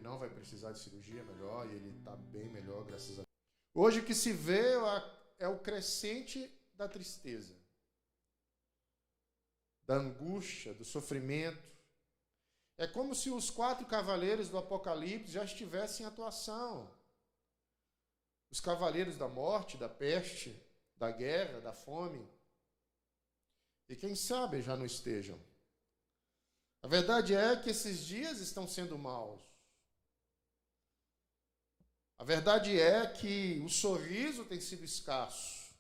não vai precisar de cirurgia, melhor, e ele está bem melhor, graças a Deus. Hoje o que se vê é o crescente da tristeza, da angústia, do sofrimento. É como se os 4 cavaleiros do Apocalipse já estivessem em atuação. Os cavaleiros da morte, da peste, da guerra, da fome. E quem sabe já não estejam. A verdade é que esses dias estão sendo maus. A verdade é que o sorriso tem sido escasso.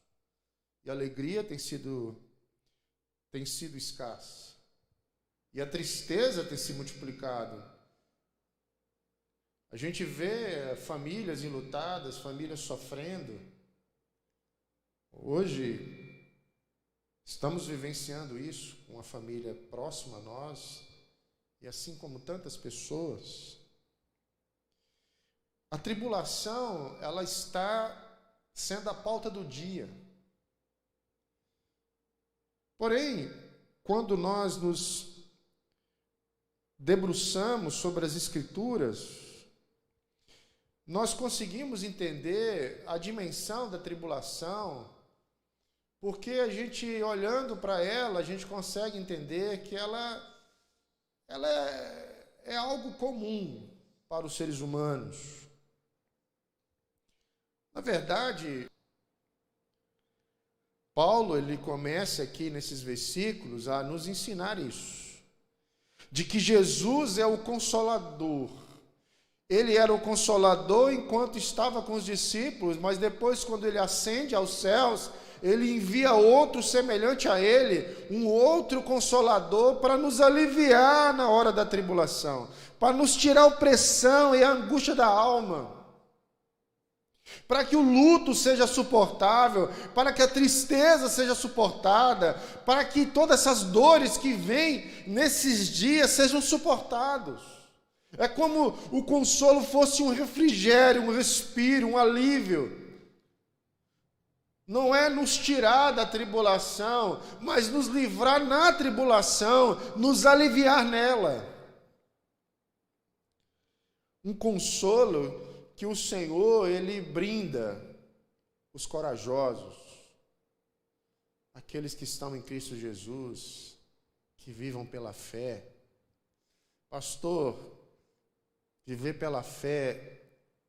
E a alegria tem sido escassa. E a tristeza tem se multiplicado. A gente vê famílias enlutadas, famílias sofrendo. Hoje, estamos vivenciando isso com uma família próxima a nós, e assim como tantas pessoas. A tribulação, ela está sendo a pauta do dia. Porém, quando nós nos debruçamos sobre as Escrituras, nós conseguimos entender a dimensão da tribulação, porque a gente, olhando para ela, a gente consegue entender que ela é algo comum para os seres humanos. Na verdade, Paulo, ele começa aqui nesses versículos a nos ensinar isso, de que Jesus é o Consolador. Ele era o Consolador enquanto estava com os discípulos, mas depois, quando ele ascende aos céus, ele envia outro semelhante a ele, um outro Consolador para nos aliviar na hora da tribulação, para nos tirar a opressão e a angústia da alma, para que o luto seja suportável, para que a tristeza seja suportada, para que todas essas dores que vêm nesses dias sejam suportados. É como o consolo fosse um refrigério, um respiro, um alívio. Não é nos tirar da tribulação, mas nos livrar na tribulação, nos aliviar nela. Um consolo que o Senhor, ele brinda os corajosos, aqueles que estão em Cristo Jesus, que vivam pela fé. Pastor, viver pela fé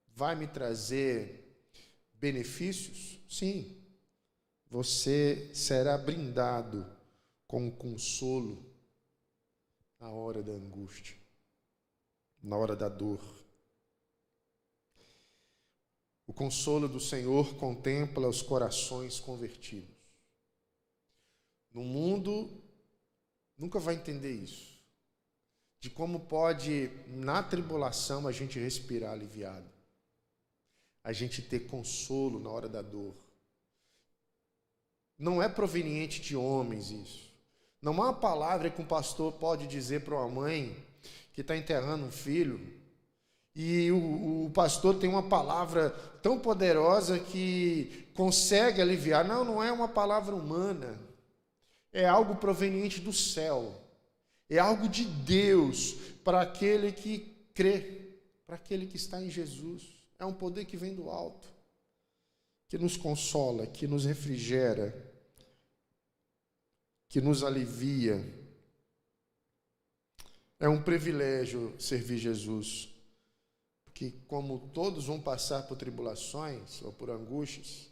vai me trazer benefícios? Sim. Você será brindado com consolo na hora da angústia, na hora da dor. O consolo do Senhor contempla os corações convertidos. No mundo, nunca vai entender isso. De como pode, na tribulação, a gente respirar aliviado. A gente ter consolo na hora da dor. Não é proveniente de homens isso. Não há uma palavra que um pastor pode dizer para uma mãe que está enterrando um filho, e o pastor tem uma palavra tão poderosa que consegue aliviar. Não, não é uma palavra humana. É algo proveniente do céu. É algo de Deus para aquele que crê, para aquele que está em Jesus. É um poder que vem do alto, que nos consola, que nos refrigera, que nos alivia. É um privilégio servir Jesus, porque como todos vão passar por tribulações ou por angústias,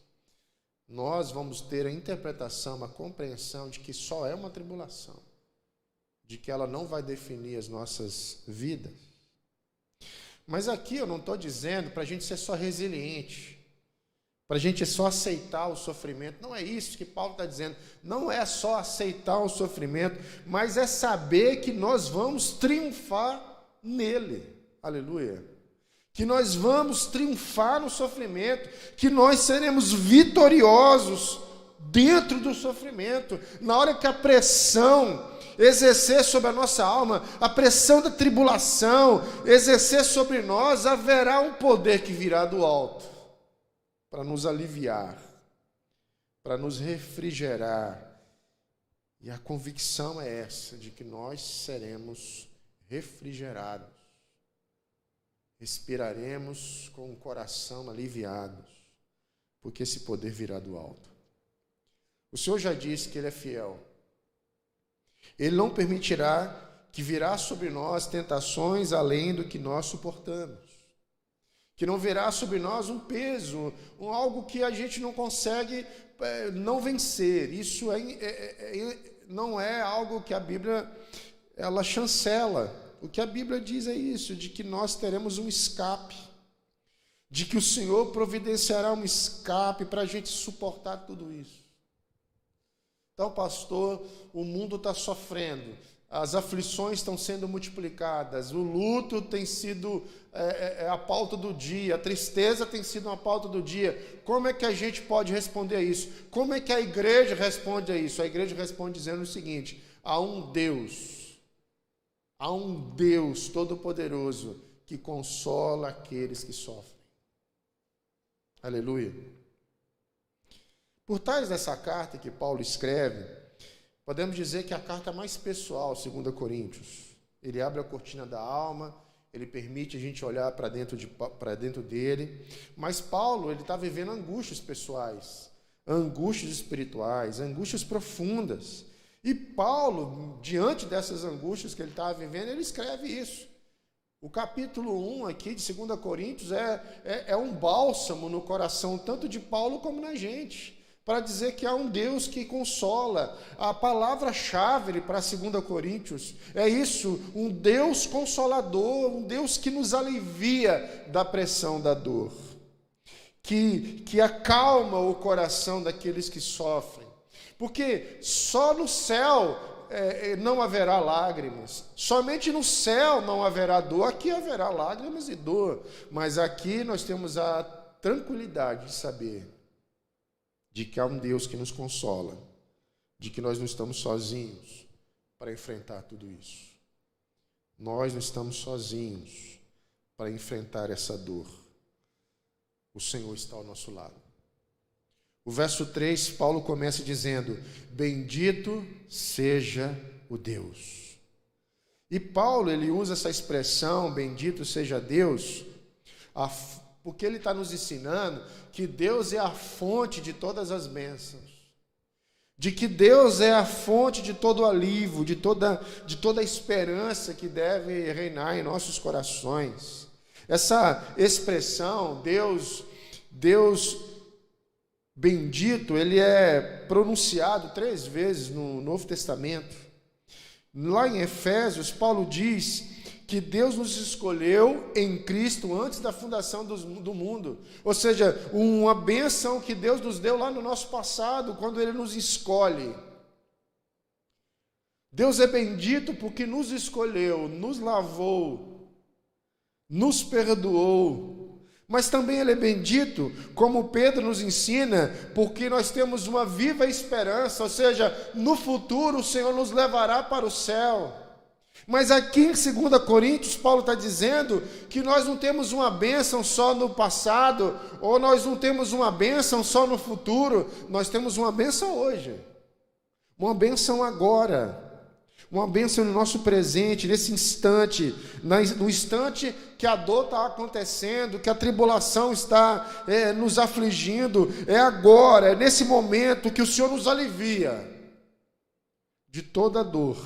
nós vamos ter a interpretação, a compreensão de que só é uma tribulação, de que ela não vai definir as nossas vidas. Mas aqui eu não estou dizendo para a gente ser só resiliente, para a gente só aceitar o sofrimento. Não é isso que Paulo está dizendo. Não é só aceitar o sofrimento, mas é saber que nós vamos triunfar nele. Aleluia. Que nós vamos triunfar no sofrimento, que nós seremos vitoriosos dentro do sofrimento. Na hora que a pressão exercer sobre a nossa alma, a pressão da tribulação exercer sobre nós, haverá um poder que virá do alto para nos aliviar, para nos refrigerar. E a convicção é essa, de que nós seremos refrigerados. respiraremos com o coração aliviado, porque esse poder virá do alto. O Senhor já disse que Ele é fiel. Ele não permitirá que virá sobre nós tentações além do que nós suportamos. Que não virá sobre nós um peso, algo que a gente não consegue não vencer. Isso não é algo que a Bíblia ela chancela. O que a Bíblia diz é isso, de que nós teremos um escape, de que o Senhor providenciará um escape para a gente suportar tudo isso. Então, pastor, o mundo está sofrendo, as aflições estão sendo multiplicadas, o luto tem sido a pauta do dia, a tristeza tem sido uma pauta do dia. Como é que a gente pode responder a isso? Como é que a igreja responde a isso? A igreja responde dizendo o seguinte: há um Deus Todo-Poderoso que consola aqueles que sofrem. Aleluia. Por trás dessa carta que Paulo escreve, podemos dizer que é a carta mais pessoal, 2 Coríntios. Ele abre a cortina da alma, ele permite a gente olhar para dentro dele. Mas Paulo, ele está vivendo angústias pessoais, angústias espirituais, angústias profundas. E Paulo, diante dessas angústias que ele estava vivendo, ele escreve isso. O capítulo 1 aqui de 2 Coríntios é um bálsamo no coração, tanto de Paulo como na gente, para dizer que há um Deus que consola. A palavra-chave para 2 Coríntios é isso, um Deus consolador, um Deus que nos alivia da pressão da dor, que acalma o coração daqueles que sofrem. Porque só no céu não haverá lágrimas, somente no céu não haverá dor. Aqui haverá lágrimas e dor, mas aqui nós temos a tranquilidade de saber de que há um Deus que nos consola, de que nós não estamos sozinhos para enfrentar tudo isso. Nós não estamos sozinhos para enfrentar essa dor. O Senhor está ao nosso lado. O verso 3, Paulo começa dizendo: bendito seja o Deus. E Paulo, ele usa essa expressão, bendito seja Deus, porque ele está nos ensinando que Deus é a fonte de todas as bênçãos, de que Deus é a fonte de todo alívio, de toda a esperança que deve reinar em nossos corações. Essa expressão, Deus bendito, ele é pronunciado 3 vezes no Novo Testamento. Lá em Efésios, Paulo diz que Deus nos escolheu em Cristo antes da fundação do mundo. Ou seja, uma bênção que Deus nos deu lá no nosso passado, quando Ele nos escolhe. Deus é bendito porque nos escolheu, nos lavou, nos perdoou. Mas também Ele é bendito, como Pedro nos ensina, porque nós temos uma viva esperança, ou seja, no futuro o Senhor nos levará para o céu. Mas aqui em 2 Coríntios, Paulo está dizendo que nós não temos uma bênção só no passado, ou nós não temos uma bênção só no futuro, nós temos uma bênção hoje, uma bênção agora, uma bênção no nosso presente, nesse instante, no instante que a dor está acontecendo, que a tribulação está nos afligindo, é agora, é nesse momento que o Senhor nos alivia de toda a dor,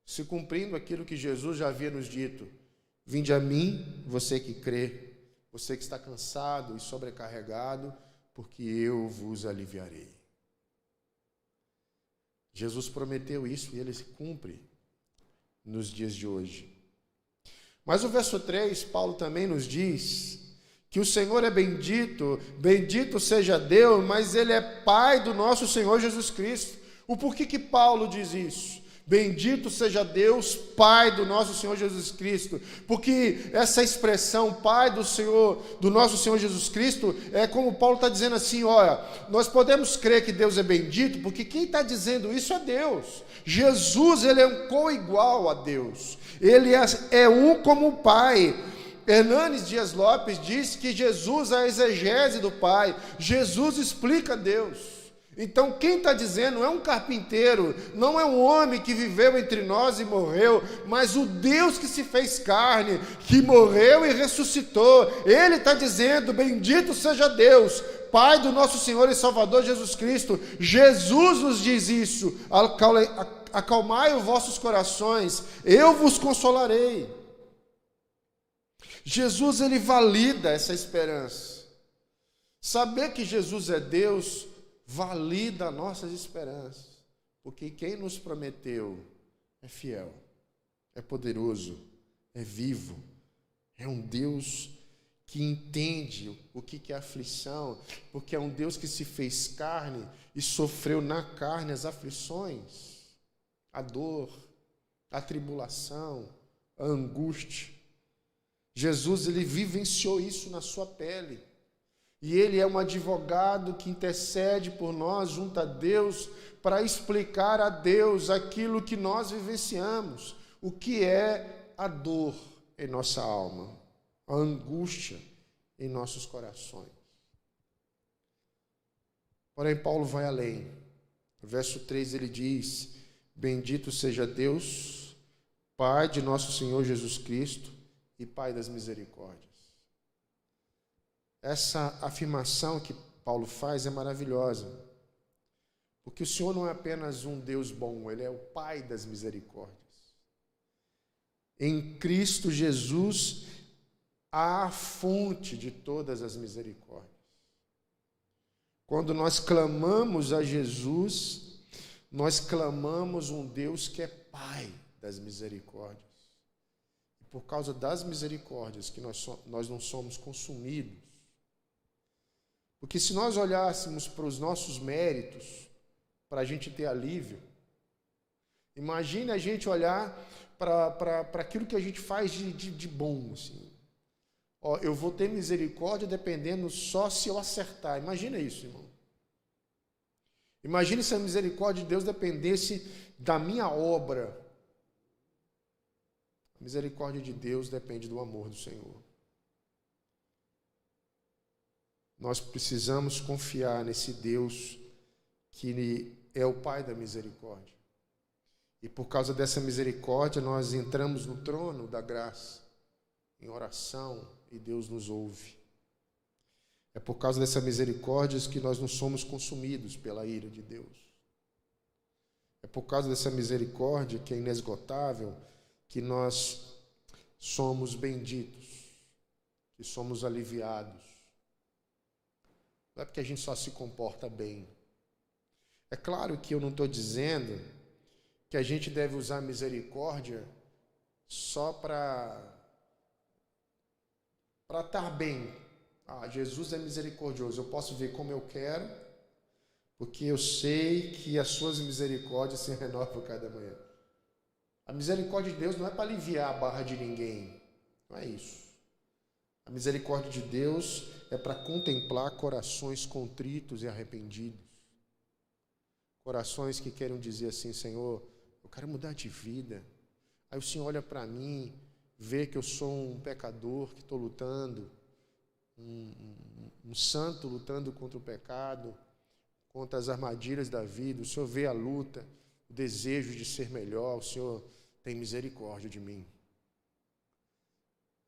se cumprindo aquilo que Jesus já havia nos dito: vinde a mim, você que crê, você que está cansado e sobrecarregado, porque eu vos aliviarei. Jesus prometeu isso e Ele se cumpre nos dias de hoje. Mas o verso 3, Paulo também nos diz que o Senhor é bendito, bendito seja Deus, mas Ele é Pai do nosso Senhor Jesus Cristo. O porquê que Paulo diz isso? Bendito seja Deus, Pai do nosso Senhor Jesus Cristo, porque essa expressão Pai do nosso Senhor Jesus Cristo, é como Paulo está dizendo assim: olha, nós podemos crer que Deus é bendito, porque quem está dizendo isso é Deus. Jesus, Ele é um co-igual a Deus, Ele é um como o Pai. Hernanes Dias Lopes diz que Jesus é a exegese do Pai, Jesus explica Deus. Então, quem está dizendo não é um carpinteiro, não é um homem que viveu entre nós e morreu, mas o Deus que se fez carne, que morreu e ressuscitou. Ele está dizendo: bendito seja Deus, Pai do nosso Senhor e Salvador Jesus Cristo. Jesus nos diz isso: acalmai os vossos corações, eu vos consolarei. Jesus, ele valida essa esperança. Saber que Jesus é Deus valida nossas esperanças, porque quem nos prometeu é fiel, é poderoso, é vivo, é um Deus que entende o que é aflição, porque é um Deus que se fez carne e sofreu na carne as aflições, a dor, a tribulação, a angústia. Jesus, ele vivenciou isso na sua pele. E ele é um advogado que intercede por nós junto a Deus para explicar a Deus aquilo que nós vivenciamos, o que é a dor em nossa alma, a angústia em nossos corações. Porém, Paulo vai além. No verso 3 ele diz: bendito seja Deus, Pai de nosso Senhor Jesus Cristo e Pai das misericórdias. Essa afirmação que Paulo faz é maravilhosa, porque o Senhor não é apenas um Deus bom, Ele é o Pai das misericórdias. Em Cristo Jesus há a fonte de todas as misericórdias. Quando nós clamamos a Jesus, nós clamamos um Deus que é Pai das misericórdias. E por causa das misericórdias que nós não somos consumidos. Porque se nós olhássemos para os nossos méritos, para a gente ter alívio, imagine a gente olhar para aquilo que a gente faz de bom. Assim. Ó, eu vou ter misericórdia dependendo só se eu acertar. Imagina isso, irmão. Imagine se a misericórdia de Deus dependesse da minha obra. A misericórdia de Deus depende do amor do Senhor. Nós precisamos confiar nesse Deus que é o Pai da misericórdia. E por causa dessa misericórdia, nós entramos no trono da graça, em oração, e Deus nos ouve. É por causa dessa misericórdia que nós não somos consumidos pela ira de Deus. É por causa dessa misericórdia, que é inesgotável, que nós somos benditos, que somos aliviados. Não é porque a gente só se comporta bem. É claro que eu não estou dizendo que a gente deve usar a misericórdia só para estar bem. Ah, Jesus é misericordioso, eu posso ver como eu quero, porque eu sei que as suas misericórdias se renovam cada manhã. A misericórdia de Deus não é para aliviar a barra de ninguém, não é isso. A misericórdia de Deus é para contemplar corações contritos e arrependidos. Corações que querem dizer assim: Senhor, eu quero mudar de vida. Aí o Senhor olha para mim, vê que eu sou um pecador que estou lutando, um santo lutando contra o pecado, contra as armadilhas da vida. O Senhor vê a luta, o desejo de ser melhor. O Senhor tem misericórdia de mim.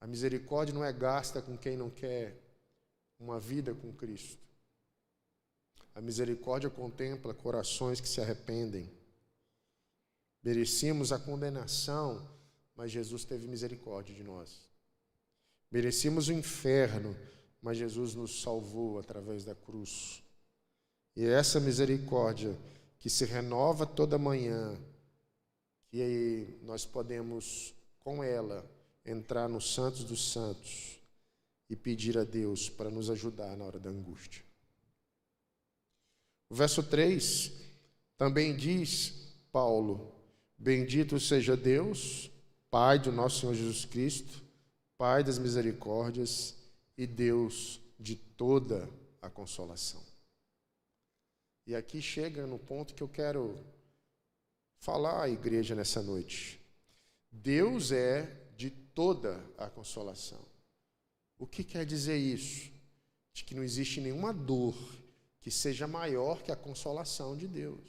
A misericórdia não é gasta com quem não quer uma vida com Cristo. A misericórdia contempla corações que se arrependem. Merecíamos a condenação, mas Jesus teve misericórdia de nós. Merecíamos o inferno, mas Jesus nos salvou através da cruz. E é essa misericórdia que se renova toda manhã, que nós podemos, com ela, entrar no Santos dos Santos e pedir a Deus para nos ajudar na hora da angústia. O verso 3 também diz, Paulo: bendito seja Deus, Pai do nosso Senhor Jesus Cristo, Pai das misericórdias e Deus de toda a consolação. E aqui chega no ponto que eu quero falar à igreja nessa noite. Deus é de toda a consolação. O que quer dizer isso? De que não existe nenhuma dor, que seja maior que a consolação de Deus.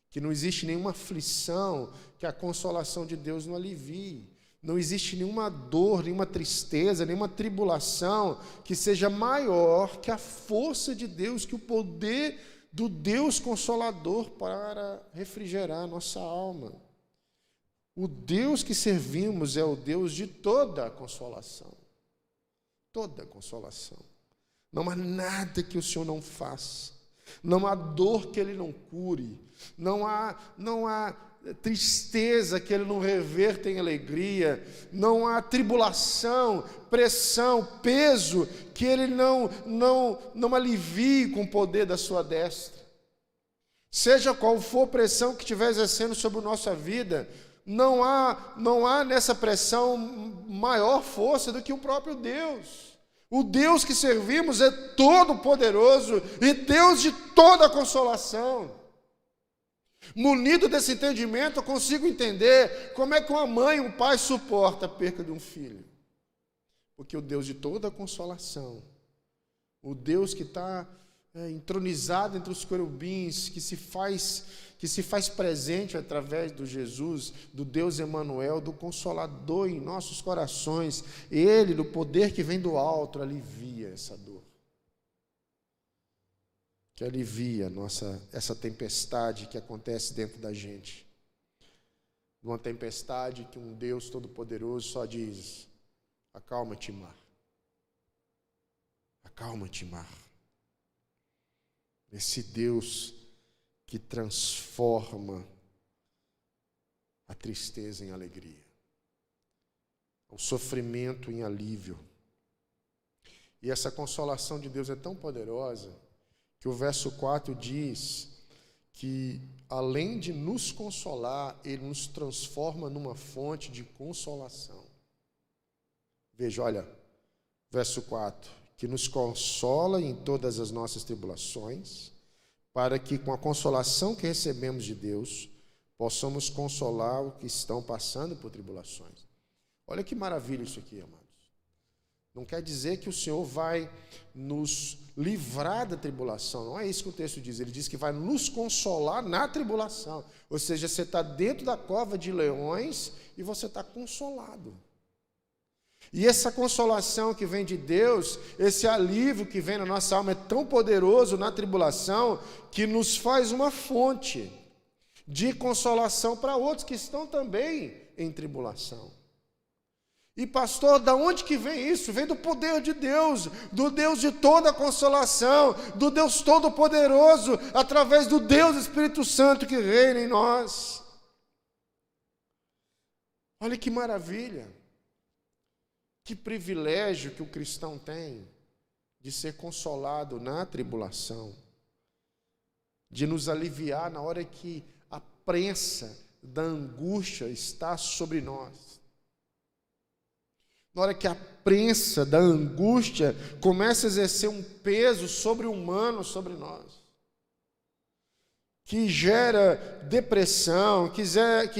Que não existe nenhuma aflição que a consolação de Deus não alivie. Não existe nenhuma dor, nenhuma tristeza, nenhuma tribulação que seja maior que a força de Deus, que o poder do Deus Consolador para refrigerar a nossa alma. O Deus que servimos é o Deus de toda a consolação. Toda a consolação. Não há nada que o Senhor não faça. Não há dor que Ele não cure. Não há tristeza que Ele não reverta em alegria. Não há tribulação, pressão, peso que Ele não alivie com o poder da sua destra. Seja qual for a pressão que estiver exercendo sobre a nossa vida, não há nessa pressão maior força do que o próprio Deus. O Deus que servimos é todo-poderoso e Deus de toda a consolação. Munido desse entendimento, eu consigo entender como é que uma mãe e um pai suportam a perca de um filho. Porque o Deus de toda a consolação, o Deus que está entronizado entre os querubins, que se faz presente através do Jesus, do Deus Emanuel, do Consolador em nossos corações, Ele, do poder que vem do alto, alivia essa dor. Que alivia essa tempestade que acontece dentro da gente. Uma tempestade que um Deus Todo-Poderoso só diz: acalma-te, mar. Acalma-te, mar. Esse Deus que transforma a tristeza em alegria, o sofrimento em alívio. E essa consolação de Deus é tão poderosa que o verso 4 diz que, além de nos consolar, Ele nos transforma numa fonte de consolação. Veja, olha, verso 4, que nos consola em todas as nossas tribulações, para que, com a consolação que recebemos de Deus, possamos consolar os que estão passando por tribulações. Olha que maravilha isso aqui, amados. Não quer dizer que o Senhor vai nos livrar da tribulação, não é isso que o texto diz. Ele diz que vai nos consolar na tribulação. Ou seja, você está dentro da cova de leões e você está consolado. E essa consolação que vem de Deus, esse alívio que vem na nossa alma é tão poderoso na tribulação que nos faz uma fonte de consolação para outros que estão também em tribulação. E pastor, da onde que vem isso? Vem do poder de Deus, do Deus de toda a consolação, do Deus Todo-Poderoso, através do Deus Espírito Santo que reina em nós. Olha que maravilha. Que privilégio que o cristão tem de ser consolado na tribulação, de nos aliviar na hora que a prensa da angústia está sobre nós. Na hora que a prensa da angústia começa a exercer um peso sobre-humano sobre nós, que gera depressão, que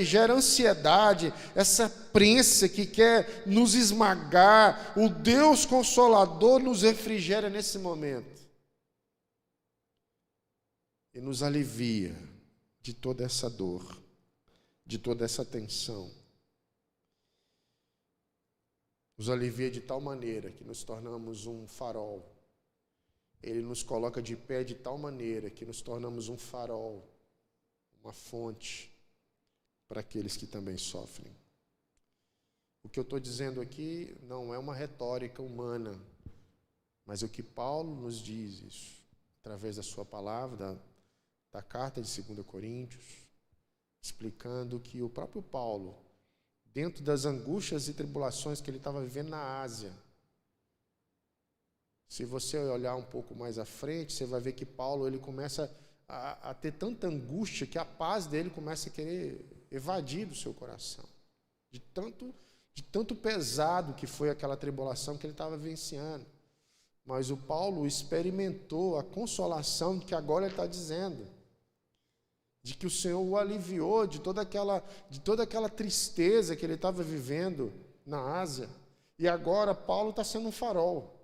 gera ansiedade, essa prensa que quer nos esmagar, o Deus Consolador nos refrigera nesse momento e nos alivia de toda essa dor, de toda essa tensão. Nos alivia de tal maneira que nos tornamos um farol. Ele nos coloca de pé de tal maneira que nos tornamos um farol, uma fonte para aqueles que também sofrem. O que eu estou dizendo aqui não é uma retórica humana, mas o que Paulo nos diz isso, através da sua palavra, da carta de 2 Coríntios, explicando que o próprio Paulo, dentro das angústias e tribulações que ele estava vivendo na Ásia. Se você olhar um pouco mais à frente, você vai ver que Paulo ele começa a ter tanta angústia que a paz dele começa a querer evadir do seu coração. De tanto pesado que foi aquela tribulação que ele estava vivenciando. Mas o Paulo experimentou a consolação que agora ele está dizendo. De que o Senhor o aliviou de toda aquela tristeza que ele estava vivendo na Ásia. E agora Paulo está sendo um farol.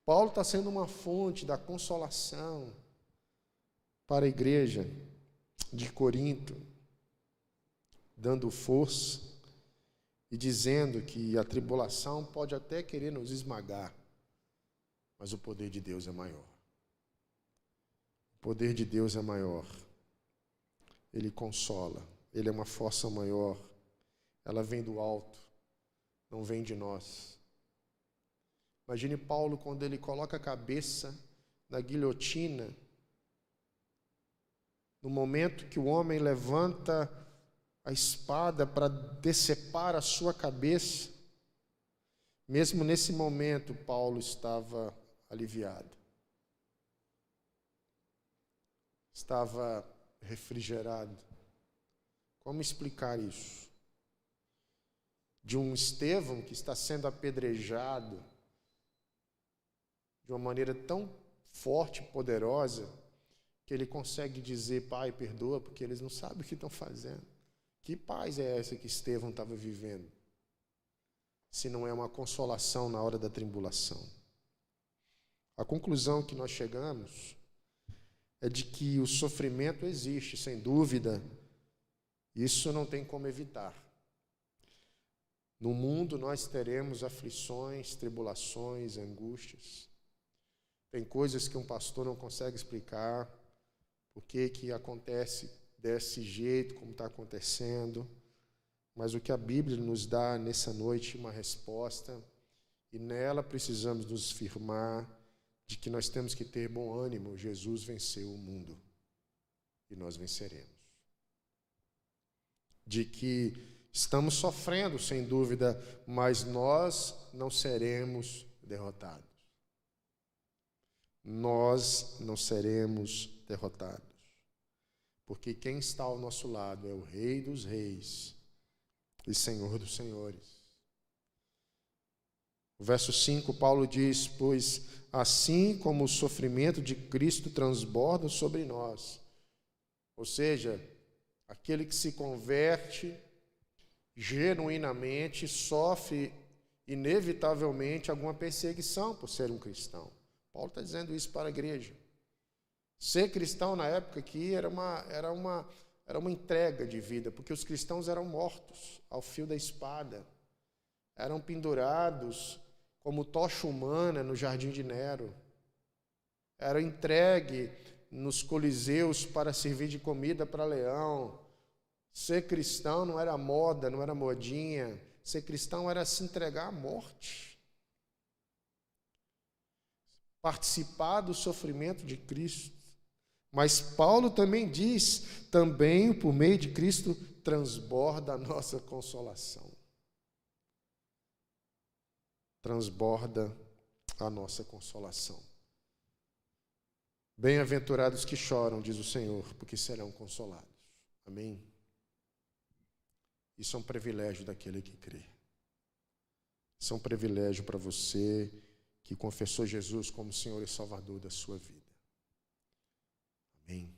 Paulo está sendo uma fonte da consolação para a igreja de Corinto, dando força e dizendo que a tribulação pode até querer nos esmagar, mas o poder de Deus é maior. O poder de Deus é maior. Ele consola. Ele é uma força maior. Ela vem do alto, não vem de nós. Imagine Paulo quando ele coloca a cabeça na guilhotina, no momento que o homem levanta a espada para decepar a sua cabeça. Mesmo nesse momento, Paulo estava aliviado. Estava refrigerado. Como explicar isso? De um Estevão que está sendo apedrejado de uma maneira tão forte e poderosa que ele consegue dizer: Pai, perdoa, porque eles não sabem o que estão fazendo. Que paz é essa que Estevão estava vivendo, se não é uma consolação na hora da tribulação? A conclusão que nós chegamos é de que o sofrimento existe, sem dúvida. Isso não tem como evitar. No mundo nós teremos aflições, tribulações, angústias. Tem coisas que um pastor não consegue explicar, por que acontece desse jeito, como está acontecendo. Mas o que a Bíblia nos dá nessa noite é uma resposta, e nela precisamos nos firmar de que nós temos que ter bom ânimo. Jesus venceu o mundo e nós venceremos. De que estamos sofrendo, sem dúvida, mas nós não seremos derrotados. Nós não seremos derrotados. Porque quem está ao nosso lado é o Rei dos Reis e Senhor dos Senhores. O verso 5, Paulo diz: pois assim como o sofrimento de Cristo transborda sobre nós, ou seja, aquele que se converte genuinamente sofre inevitavelmente alguma perseguição por ser um cristão. Paulo está dizendo isso para a igreja. Ser cristão na época aqui era uma entrega de vida, porque os cristãos eram mortos ao fio da espada, eram pendurados como tocha humana no jardim de Nero, eram entregue nos coliseus para servir de comida para leão. Ser cristão não era moda, não era modinha. Ser cristão era se entregar à morte. Participar do sofrimento de Cristo. Mas Paulo também diz, também por meio de Cristo transborda a nossa consolação. Transborda a nossa consolação. Bem-aventurados que choram, diz o Senhor, porque serão consolados. Amém? Isso é um privilégio daquele que crê. Isso é um privilégio para você que confessou Jesus como Senhor e Salvador da sua vida. Amém?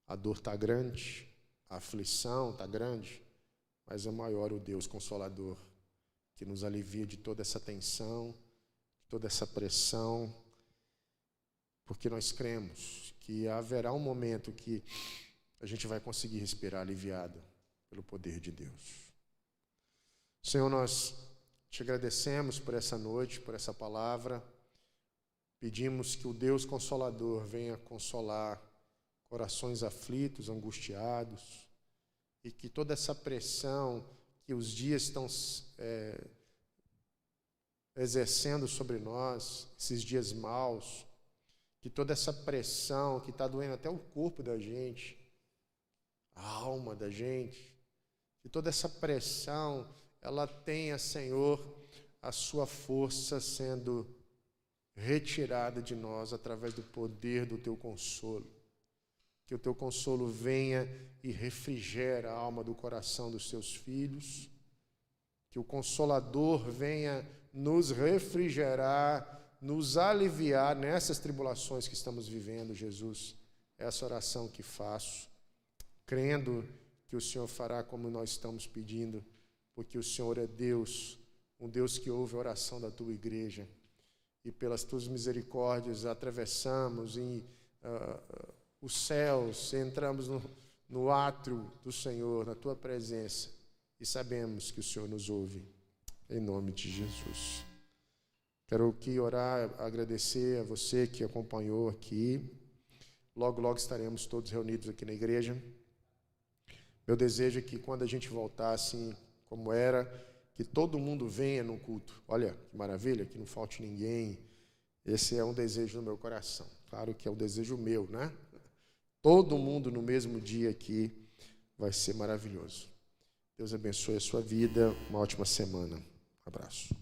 A dor está grande, a aflição está grande, mas é maior o Deus Consolador, que nos alivia de toda essa tensão, de toda essa pressão, porque nós cremos que haverá um momento que a gente vai conseguir respirar aliviado pelo poder de Deus. Senhor, nós te agradecemos por essa noite, por essa palavra. Pedimos que o Deus Consolador venha consolar corações aflitos, angustiados, e que toda essa pressão que os dias estão exercendo sobre nós, esses dias maus, que toda essa pressão que está doendo até o corpo da gente, a alma da gente, que toda essa pressão, ela tenha, Senhor, a sua força sendo retirada de nós através do poder do teu consolo. Que o teu consolo venha e refrigere a alma do coração dos teus filhos. Que o Consolador venha nos refrigerar, nos aliviar nessas tribulações que estamos vivendo, Jesus. Essa oração que faço, crendo que o Senhor fará como nós estamos pedindo, porque o Senhor é Deus, um Deus que ouve a oração da tua igreja e pelas tuas misericórdias atravessamos os céus, entramos no átrio do Senhor, na tua presença, e sabemos que o Senhor nos ouve, em nome de Jesus. Quero aqui orar, agradecer a você que acompanhou aqui. Logo, logo estaremos todos reunidos aqui na igreja. Meu desejo é que quando a gente voltar assim como era, que todo mundo venha no culto. Olha, que maravilha, que não falte ninguém. Esse é um desejo no meu coração. Claro que é um desejo meu, né? Todo mundo no mesmo dia aqui vai ser maravilhoso. Deus abençoe a sua vida. Uma ótima semana. Um abraço.